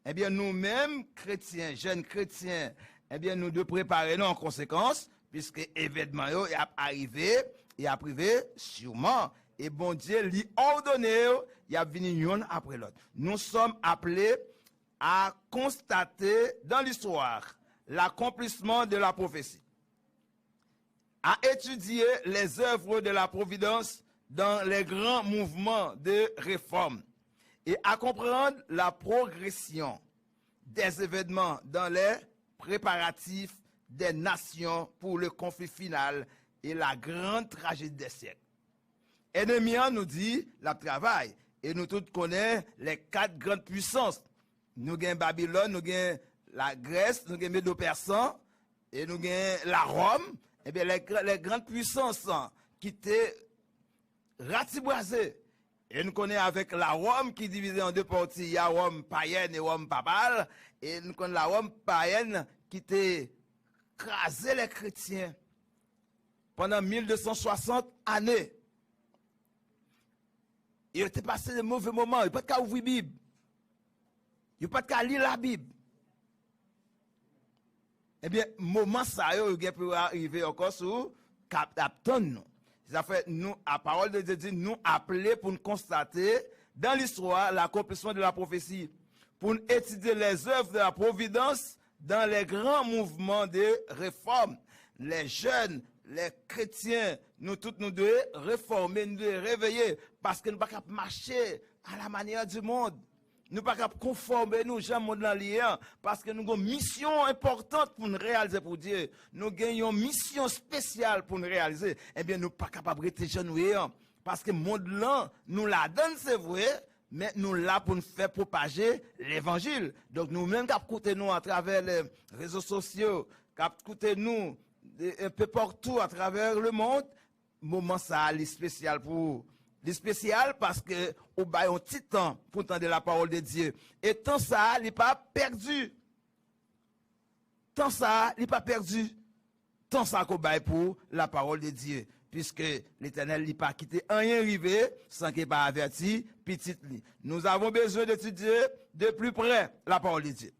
S1: Eh bien, nous-mêmes, chrétiens, jeunes chrétiens, eh bien, nous devons préparer nous en conséquence, puisque l'événement est arrivé, et a privé sûrement. Et bon Dieu lui ordonné, il a venu yon après l'autre. Nous sommes appelés à constater dans l'histoire l'accomplissement de la prophétie, à étudier les œuvres de la providence dans les grands mouvements de réforme et à comprendre la progression des événements dans les préparatifs des nations pour le conflit final et la grande tragédie des siècles. Ennemi nous dit la travail et nous tous connaissons les 4 grandes puissances. Nous avons Babylone, nous avons la Grèce, nous avons Médo-Persan et nous avons la Rome. Eh bien, les grandes puissances qui étaient ratiboisées. Et nous connaissons avec la Rome qui est divisée en 2 parties. Il y a Rome païenne et Rome papale. Et nous connaissons la Rome païenne qui était crasé les chrétiens pendant 1260 années. Il était passé de mauvais moments. Il n'y a pas de cas ouvrir la Bible. Il n'y a pas de cas lire la Bible. Eh bien, moment ça, il peut arriver encore sur Captain. Ça fait, nous, à parole de Dieu, nous appeler pour nous constater dans l'histoire l'accomplissement de la prophétie, pour nous étudier les œuvres de la providence dans les grands mouvements de réforme. Les jeunes, les chrétiens, nous tous nous devons réformer, nous devons réveiller, parce que nous ne pouvons pas marcher à la manière du monde. Nous ne pouvons pas conformer nous, jamais dans l'IA, parce que nous avons une mission importante pour nous réaliser pour Dieu. Nous avons une mission spéciale pour nous réaliser. Eh bien, nous ne sommes pas capables de rester jeunes, parce que le monde là, nous la donne, c'est vrai, mais nous là pour nous faire propager l'évangile. Donc, nous-mêmes, qui écoutons nous à travers les réseaux sociaux, qui écoutons nous un peu partout à travers le monde. Moment ça, est spécial pour les spécial parce que au bail un petit temps pour entendre la parole de Dieu. Et tant ça, il n'est pas perdu. Tant ça, il n'est pas perdu. Tant ça qu'on bail pour la parole de Dieu. Puisque l'Éternel n'a pas quitté rien arrivé sans qu'il n'ait pas averti petit lit. Nous avons besoin d'étudier de plus près la parole de Dieu.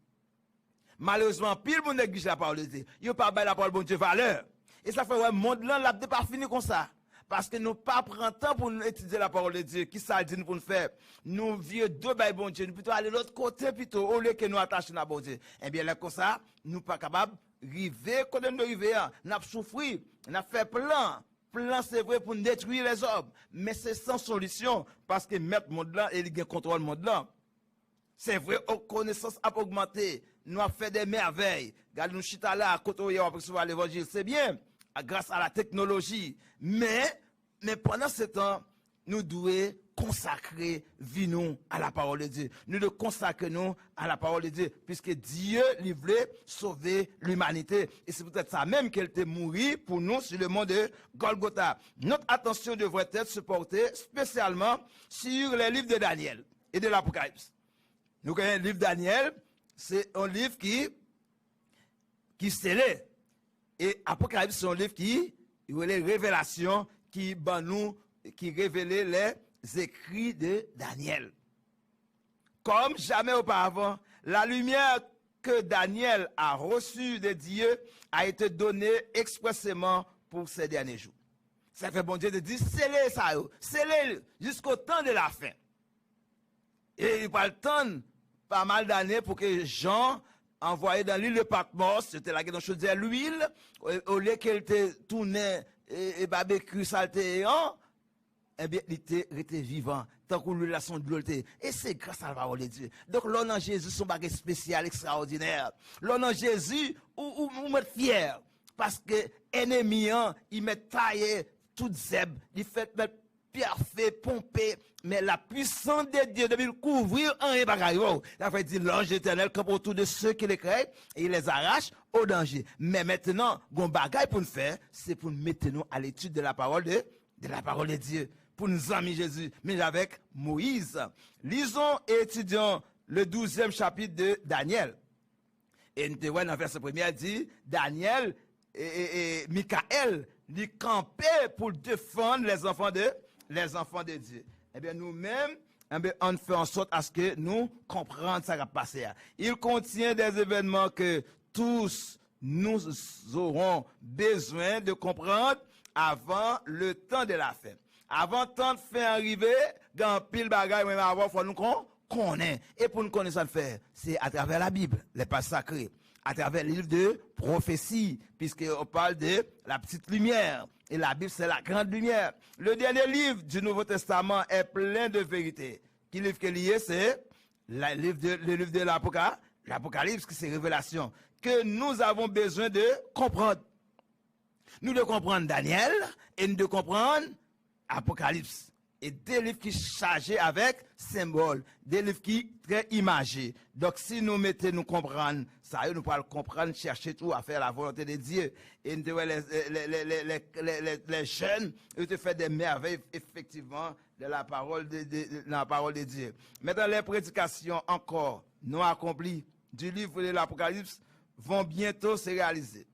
S1: Malheureusement, pile monde néglige la parole de Dieu. Il n'y a pas la parole de Dieu valeur. Et ça fait ouais, monde là, l'a pas fini comme ça. Parce que nous pas prendre temps pour nous étudier la parole de Dieu. Qui ça dit pour nous faire? Nous vieux deux bails bon Dieu. Nous plutôt aller de l'autre côté plutôt au lieu que nous attacher à bon Dieu. Eh bien là comme ça, nous pas capables river quand nous river, nous souffrir, nous fait plan. Plan c'est vrai pour détruire les hommes, mais c'est sans solution parce que mettre monde là et il contrôle monde là. C'est vrai, aux connaissances a augmenté. Nous avons fait des merveilles. Regardez, nous chita là, à côté où on recevoir l'évangile. C'est bien, grâce à la technologie. Mais pendant ce temps, nous devons consacrer vie nous à la parole de Dieu. Nous devons consacrer nous à la parole de Dieu. Puisque Dieu lui voulait sauver l'humanité. Et c'est peut-être ça même qu'elle était mourue pour nous sur le mont de Golgotha. Notre attention devrait être se porter spécialement sur les livres de Daniel et de l'Apocalypse. Nous connaissons le livre de Daniel, c'est un livre qui scellé. Et Apocalypse, c'est un livre qui a les révélations qui révélait les écrits de Daniel. Comme jamais auparavant, la lumière que Daniel a reçue de Dieu a été donnée expressément pour ces derniers jours. Ça fait bon Dieu de dire, scellez ça, scellez jusqu'au temps de la fin. Et il va le temps pas mal d'années pour que Jean envoyé dans l'île de Patmos, c'était là dans chaudière l'huile, au lieu qu'elle était tournée et barbecue salté, eh bien, il était vivant, tant qu'on lui a son de l'eau. Et c'est grâce à la parole de Dieu. Donc, l'on en Jésus, son bagage spécial, extraordinaire. L'on en Jésus, ou mettre fier, parce que ennemi, il met taillé toute zèbre, il fait mettre pierre fait, pomper, mais la puissance de Dieu devait couvrir un bagaille. Ça fait dire l'ange éternel comme autour de ceux qui les créent et il les arrache au danger. Mais maintenant, gon bagaille pour nous faire, c'est pour nous mettre nous à l'étude de la parole de Dieu. Pour nous amis Jésus, mais avec Moïse. Lisons et étudions le 12e chapitre de Daniel. Et nous voyons dans le verset 1er, dit, Daniel et Michaël, ils campaient pour défendre les enfants de Dieu. Eh bien, nous-mêmes, on fait en sorte à ce que nous comprenions ce qui va passer. Il contient des événements que tous nous aurons besoin de comprendre avant le temps de la fin. Avant le temps de fin arriver, dans pile bagaille, mais avant, il faut nous connaître. Et pour nous connaître ça le faire, c'est à travers la Bible, les passages sacrés, à travers le livre de prophétie, puisqu'on parle de la petite lumière. Et la Bible, c'est la grande lumière. Le dernier livre du Nouveau Testament est plein de vérités. Qui livre qui est lié, c'est le livre de l'Apocalypse, qui c'est Révélation, que nous avons besoin de comprendre. Nous devons comprendre Daniel et nous devons comprendre Apocalypse. Et des livres qui sont chargés avec symboles, des livres qui sont très imagés. Donc, si nous mettons, nous comprendre ça, nous pouvons comprendre, chercher tout à faire la volonté de Dieu. Et les jeunes, ils te font des merveilles, effectivement, de la parole de Dieu. Maintenant, les prédications encore non accomplies du livre de l'Apocalypse vont bientôt se réaliser.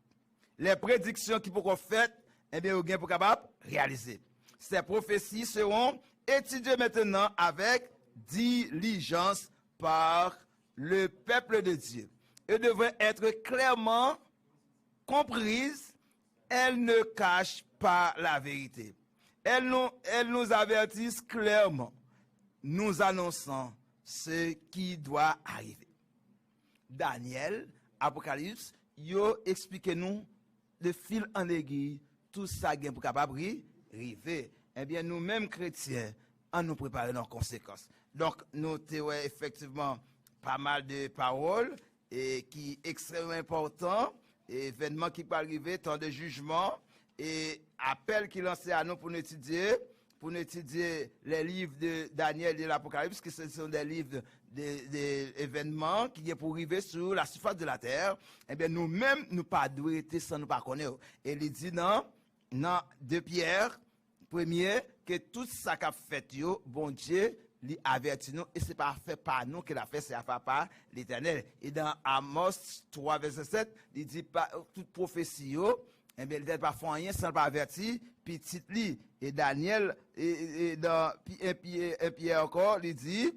S1: Les prédictions qui pourront faites, eh bien, vous pour capable réaliser. Ces prophéties seront étudiées maintenant avec diligence par le peuple de Dieu. Elles devraient être clairement comprises. Elles ne cachent pas la vérité. Elles nous avertissent clairement. Nous annonçant ce qui doit arriver. Daniel, Apocalypse, yo expliquez-nous de fil en aiguille tout ça pour capable arriver. Eh bien, nous-mêmes chrétiens, en nous préparer nos conséquences. Donc, nous avons effectivement pas mal de paroles et qui sont extrêmement importants, événements qui peuvent arriver, temps de jugement, et appels qui lancent à nous pour nous étudier, pour nous étudier les livres de Daniel et l'Apocalypse, que ce sont des livres d'événements qui sont pour arriver sur la surface de la terre, eh bien, nous-mêmes, nous pas doués être sans nous pas connaître. Et il dit non, 2 Pierre, premier, que tout ça qu'a fait, bon Dieu, lui avertit nous, et c'est pas fait par nous qu'il a fait, c'est fait par l'Éternel. Et dans Amos 3, verset 7, il dit, pas toute prophétie, eh bien, il n'était pas fait rien sans pas avertir, petit li. Et Daniel, et dans Pierre encore, il dit,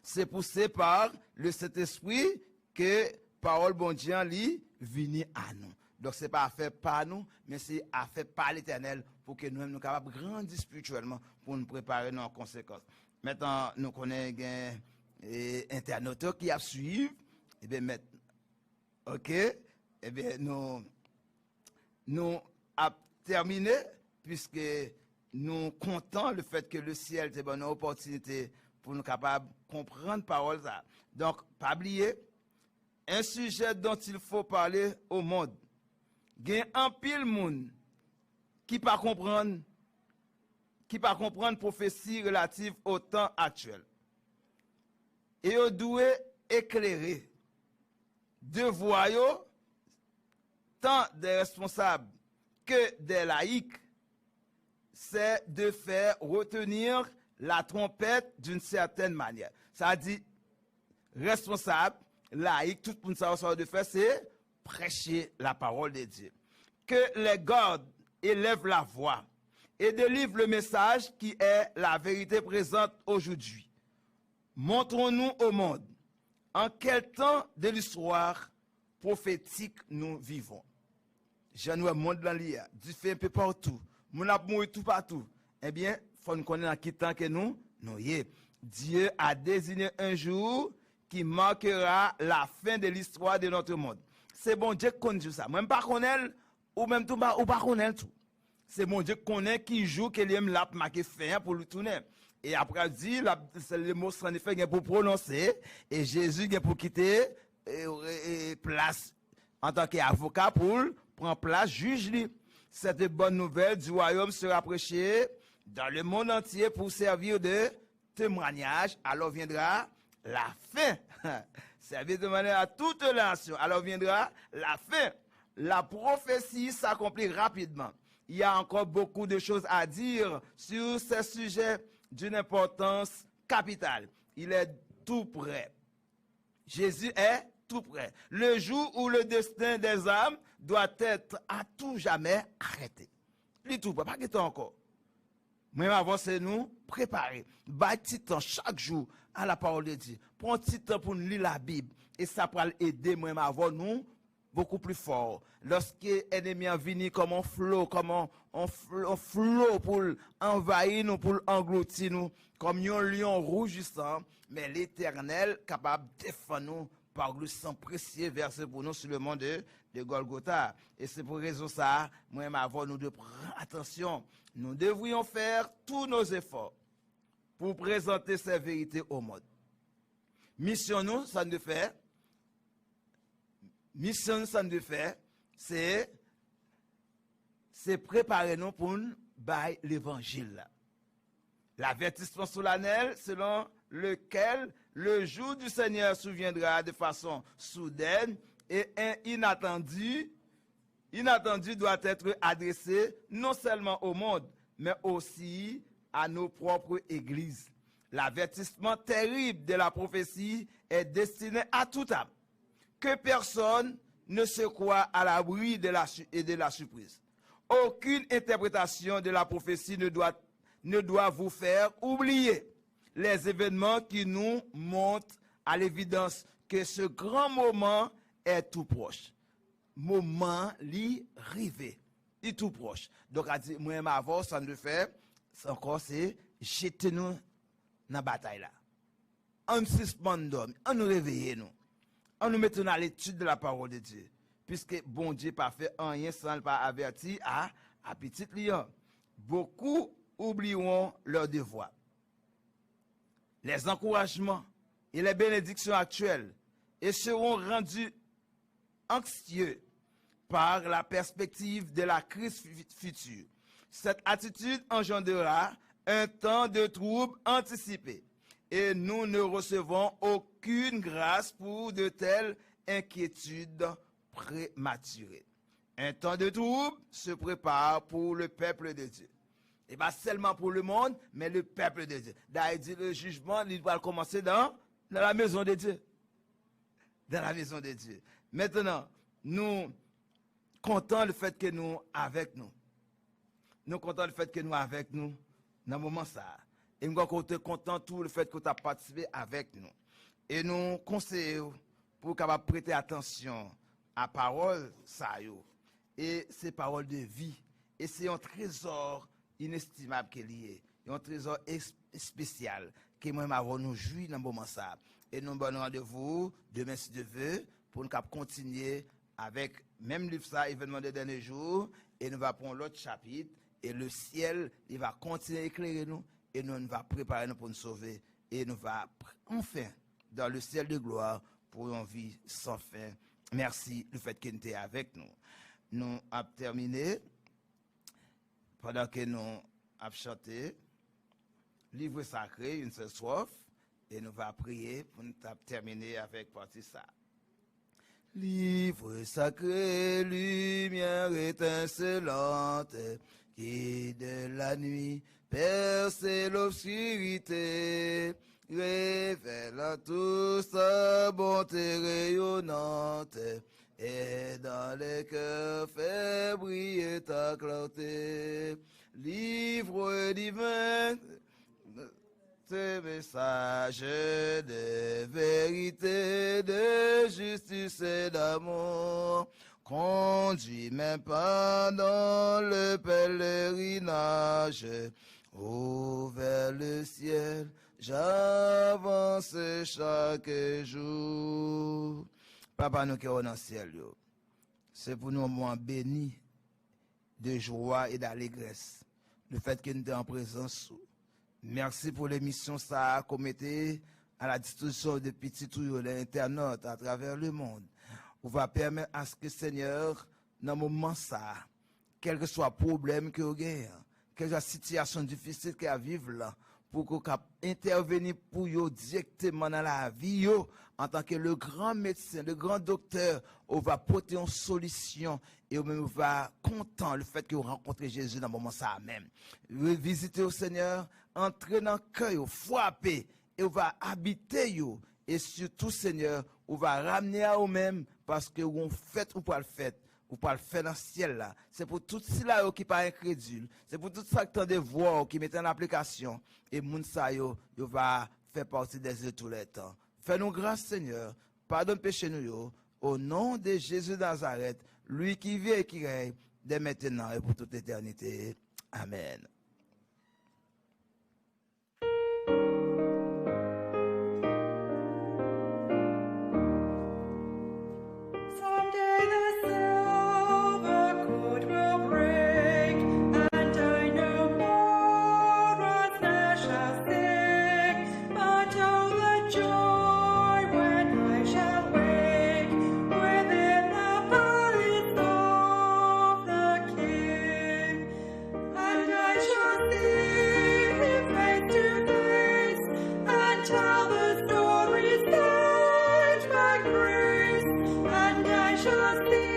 S1: c'est poussé par le Saint-Esprit que parole bon Dieu lui vini à nous. Donc c'est pas fait par nous, mais c'est fait par l'Éternel pour que nous-mêmes nous capables de grandir spirituellement pour nous préparer nos conséquences. Maintenant, nous connaissons un internaute qui a suivi, et bien maintenant, ok, et bien nous avons terminé puisque nous comptons le fait que le ciel c'est une opportunité pour nous capables de comprendre parole ça. Donc, pas oublier, un sujet dont il faut parler au monde. Il y a un pile monde qui pas comprendre prophétie relative au temps actuel. Et on doit éclairer de voyous tant des responsables que des laïcs, c'est de faire retenir la trompette d'une certaine manière. Ça dit, responsable, laïc, tout le monde ça de faire, c'est prêcher la parole de Dieu. Que les gardes élèvent la voix et délivrent le message qui est la vérité présente aujourd'hui. Montrons-nous au monde en quel temps de l'histoire prophétique nous vivons. Je nous monde dans l'IA, Dieu fait un peu partout, mon a mouru tout partout. Eh bien, faut nous connaître en quel temps que nous y est. Dieu a désigné un jour qui marquera la fin de l'histoire de notre monde. C'est bon Dieu qui connaît ça. Même pas connaître ou même tout ou pas connaître tout. C'est bon Dieu qui connaît qui joue qu'il aime la marquer fin pour le tourner. Et après dit c'est le mot en effet pour prononcer et Jésus est pour quitter place en tant qu'avocat pour prendre place juge lui. Cette bonne nouvelle du royaume sera prêchée dans le monde entier pour servir de témoignage. Alors viendra la fin. Servir de manière à toute la nation. Alors viendra la fin. La prophétie s'accomplit rapidement. Il y a encore beaucoup de choses à dire sur ce sujet d'une importance capitale. Il est tout près. Jésus est tout près. Le jour où le destin des âmes doit être à tout jamais arrêté. Il est tout près, pas qu'il encore. Même avant, c'est nous préparer. Bâtir temps chaque jour à la parole de Dieu. Prends un petit temps pour nous lire la Bible. Et ça pourra aider même avant nous beaucoup plus fort. Lorsque l'ennemi a venu comme un flot, pour envahir nous, pour engloutir nous, comme un lion rougissant, mais l'Éternel capable de défendre nous par le sang précieux versé pour nous sur le mont de Golgotha. Et c'est pour raison ça, moi-même avant nous de prendre attention. Nous devrions faire tous nos efforts pour présenter ces vérités au monde. Mission nous, ça ne fait. Mission ça ne fait, c'est préparer nous pour bailler l'évangile. L'avertissement solennel selon lequel le jour du Seigneur surviendra de façon soudaine et inattendue doit être adressé non seulement au monde, mais aussi à nos propres églises. L'avertissement terrible de la prophétie est destiné à toute âme. Que personne ne se croie à l'abri de la surprise. Aucune interprétation de la prophétie ne doit vous faire oublier les événements qui nous montrent à l'évidence que ce grand moment est tout proche. Moment li rivé, est tout proche. Donc, à dire, moi, avant, ça ne fait, c'est jeter nous dans la bataille là. On suspend d'homme, on nous réveille nous. On nous met à l'étude de la parole de Dieu. Puisque bon Dieu pas fait rien sans le pas avertir à petit lion. Beaucoup oublieront leur devoir. Les encouragements et les bénédictions actuelles et seront rendus anxieux par la perspective de la crise future. Cette attitude engendrera un temps de trouble anticipé. Et nous ne recevons aucune grâce pour de telles inquiétudes prématurées. Un temps de trouble se prépare pour le peuple de Dieu. Et pas seulement pour le monde, mais le peuple de Dieu. D'ailleurs, dit le jugement, il va commencer dans la maison de Dieu. Dans la maison de Dieu. Maintenant, nous comptons le fait que nous avec nous. Nous comptons le fait que nous avec nous dans le moment ça. Et nous sommes contents tout le fait que tu as participé avec nous. Et nous conseillons pour capable prêter attention à parole ça yo. Et ces paroles de vie. Et c'est un trésor inestimable qui est lié. Un trésor spécial qui moi avons nous jouir dans le moment ça. Et nous bon rendez-vous demain si Dieu veut pour nous continuer avec même livre ça événement des derniers jours et nous va prendre l'autre chapitre et le ciel il va continuer à éclairer nous et nous va préparer nous pour nous sauver et nous va enfin dans le ciel de gloire pour une vie sans fin. Merci le fait qu'il était avec nous. Nous avons terminé pendant que nous avons chanté livre sacré une seule strophe et nous va prier pour nous terminer avec partie ça. Livre sacré, lumière étincelante, qui de la nuit perce l'obscurité, révèle à tous sa bonté rayonnante, et dans les cœurs fait briller ta clarté. Livre divin, tes messages de vérité, de justice et d'amour, conduis mes pas dans le pèlerinage, vers le ciel, j'avance chaque jour. Papa, nous qui sommes dans le ciel, c'est pour nous un moment béni de joie et d'allégresse, le fait que nous sommes en présence. Merci pour l'émission ça qu'on mettait à la disposition de petits tuyaux internautes à travers le monde. On va permettre à ce que Seigneur, dans le moment ça, quel que soit le problème que vous avez, quelle que soit la situation difficile qu'il y a à vivre là, pour qu'on puisse intervenir pour vous directement dans la vie, en tant que le grand médecin, le grand docteur, on va porter une solution et on va content le fait que vous rencontrez Jésus dans le moment ça même. Visitez au Seigneur, entrez dans le cœur, frappez et on va habiter yo. Et surtout Seigneur, on va ramener à vous-même parce que vous faites ou pas le fait. Ou pas le faire dans le ciel là. C'est pour tout cela qui pas incrédule. C'est pour tout ça qui tend de voir, qui mettent en application. Et moun sa yo va faire partie des yeux tous les temps. Fais-nous grâce Seigneur. Pardonne péché nous yo. Au nom de Jésus de Nazareth, lui qui vit et qui règne, dès maintenant et pour toute éternité. Amen.
S2: Tell the story, saved by grace, and I shall see.